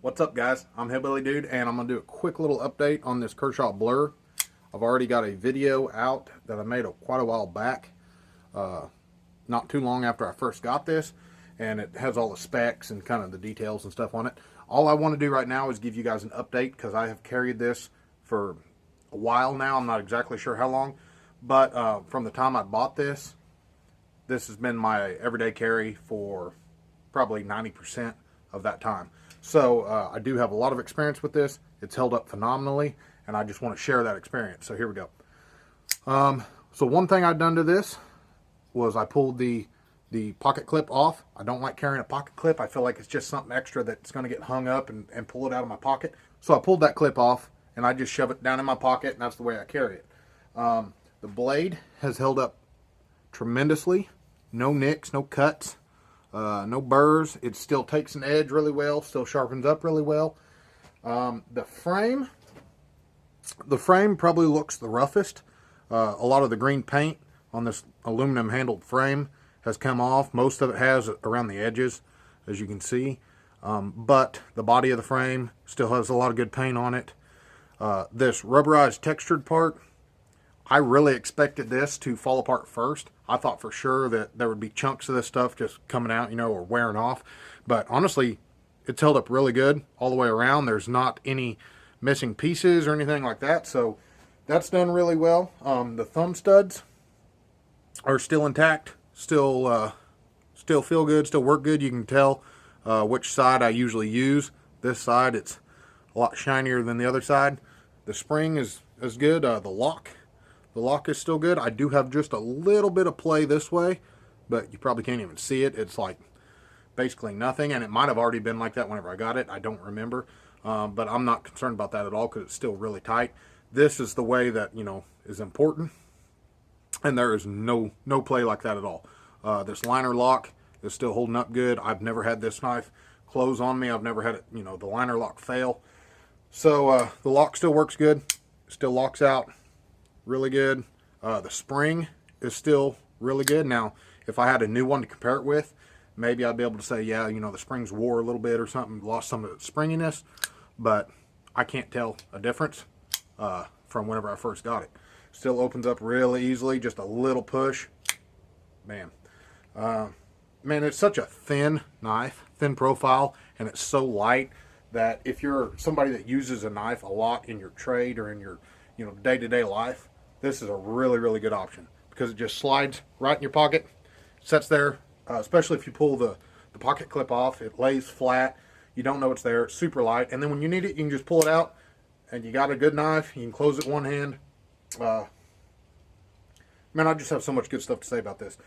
What's up, guys? I'm Hillbilly Dude, and I'm going to do a quick little update on this Kershaw Blur. I've already got a video out that I made quite a while back, not too long after I first got this, and it has all the specs and kind of the details and stuff on it. All I want to do right now is give you guys an update because I have carried this for a while now. I'm not exactly sure how long, but from the time I bought this has been my everyday carry for probably 90% of that time. So I do have a lot of experience with this. It's held up phenomenally, and I just want to share that experience. So here we go. So one thing I've done to this was I pulled the pocket clip off. I don't like carrying a pocket clip. I feel like it's just something extra that's going to get hung up and pull it out of my pocket. So I pulled that clip off, and I just shove it down in my pocket, and that's the way I carry it. The blade has held up tremendously. No nicks, no cuts. No burrs. It still takes an edge really well, still sharpens up really well. The frame probably looks the roughest. A lot of the green paint on this aluminum handled frame has come off. Most of it has around the edges, as you can see. But the body of the frame still has a lot of good paint on it. This rubberized textured part, I really expected this to fall apart first. I thought for sure that there would be chunks of this stuff just coming out, or wearing off. But honestly, it's held up really good all the way around. There's not any missing pieces or anything like that. So that's done really well. The thumb studs are still intact, still feel good, still work good. You can tell which side I usually use. This side, it's a lot shinier than the other side. The spring is good. The lock is still good. I do have just a little bit of play this way, but you probably can't even see it. It's like basically nothing, and it might have already been like that whenever I got it. I don't remember, but I'm not concerned about that at all because it's still really tight. This is the way that, is important, and there is no play like that at all. This liner lock is still holding up good. I've never had this knife close on me. I've never had it, the liner lock fail. So the lock still works good. Still locks out really good. The spring is still really good. Now, if I had a new one to compare it with, maybe I'd be able to say, yeah, the springs wore a little bit or something, lost some of its springiness, but I can't tell a difference from whenever I first got it. Still opens up really easily, just a little push. Man, it's such a thin knife, thin profile, and it's so light that if you're somebody that uses a knife a lot in your trade or in your day-to-day life, this is a really, really good option because it just slides right in your pocket, sits there, especially if you pull the pocket clip off. It lays flat. You don't know it's there. It's super light. And then when you need it, you can just pull it out, and you got a good knife. You can close it one hand. Man, I just have so much good stuff to say about this.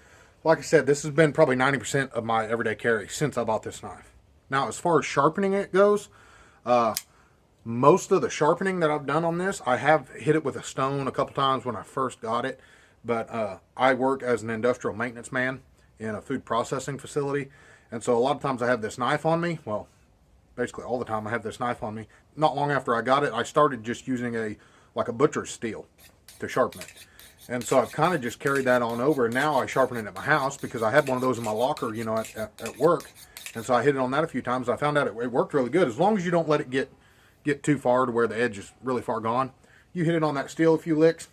Like I said, this has been probably 90% of my everyday carry since I bought this knife. Now, as far as sharpening it goes, most of the sharpening that I've done on this, I have hit it with a stone a couple times when I first got it, but I work as an industrial maintenance man in a food processing facility, and so a lot of times I have this knife on me. Well, basically all the time I have this knife on me. Not long after I got it, I started just using a butcher's steel to sharpen it, and so I've kind of just carried that on over, and now I sharpen it at my house because I had one of those in my locker, at work, and so I hit it on that a few times. I found out it worked really good as long as you don't let it get too far to where the edge is really far gone. You hit it on that steel a few licks,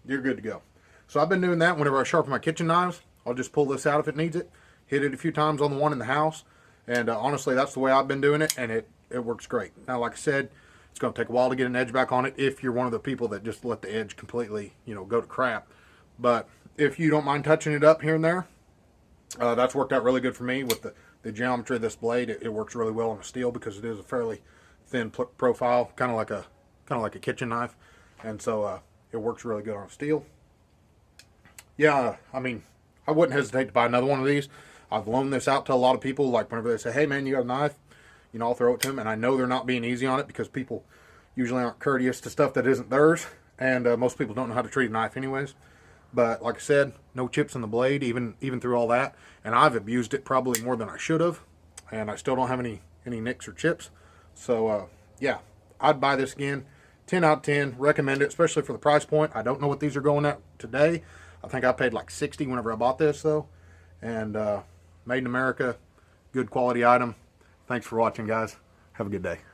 you're good to go. So I've been doing that whenever I sharpen my kitchen knives. I'll just pull this out if it needs it, hit it a few times on the one in the house, and honestly, that's the way I've been doing it, and it works great. Now, like I said, it's going to take a while to get an edge back on it if you're one of the people that just let the edge completely, go to crap. But if you don't mind touching it up here and there, that's worked out really good for me with the geometry of this blade. It works really well on a steel because it is a fairly thin profile, kind of like a kitchen knife, and so it works really good on steel. Yeah, I wouldn't hesitate to buy another one of these. I've loaned this out to a lot of people, like whenever they say, hey man, you got a knife, I'll throw it to them, and I know they're not being easy on it because people usually aren't courteous to stuff that isn't theirs, and most people don't know how to treat a knife anyways. But like I said, no chips in the blade, even through all that, and I've abused it probably more than I should have, and I still don't have any nicks or chips. So yeah, I'd buy this again. 10 out of 10, recommend it, especially for the price point. I don't know what these are going at today. I think I paid like $60 whenever I bought this though, and made in America, good quality item. Thanks for watching, guys. Have a good day.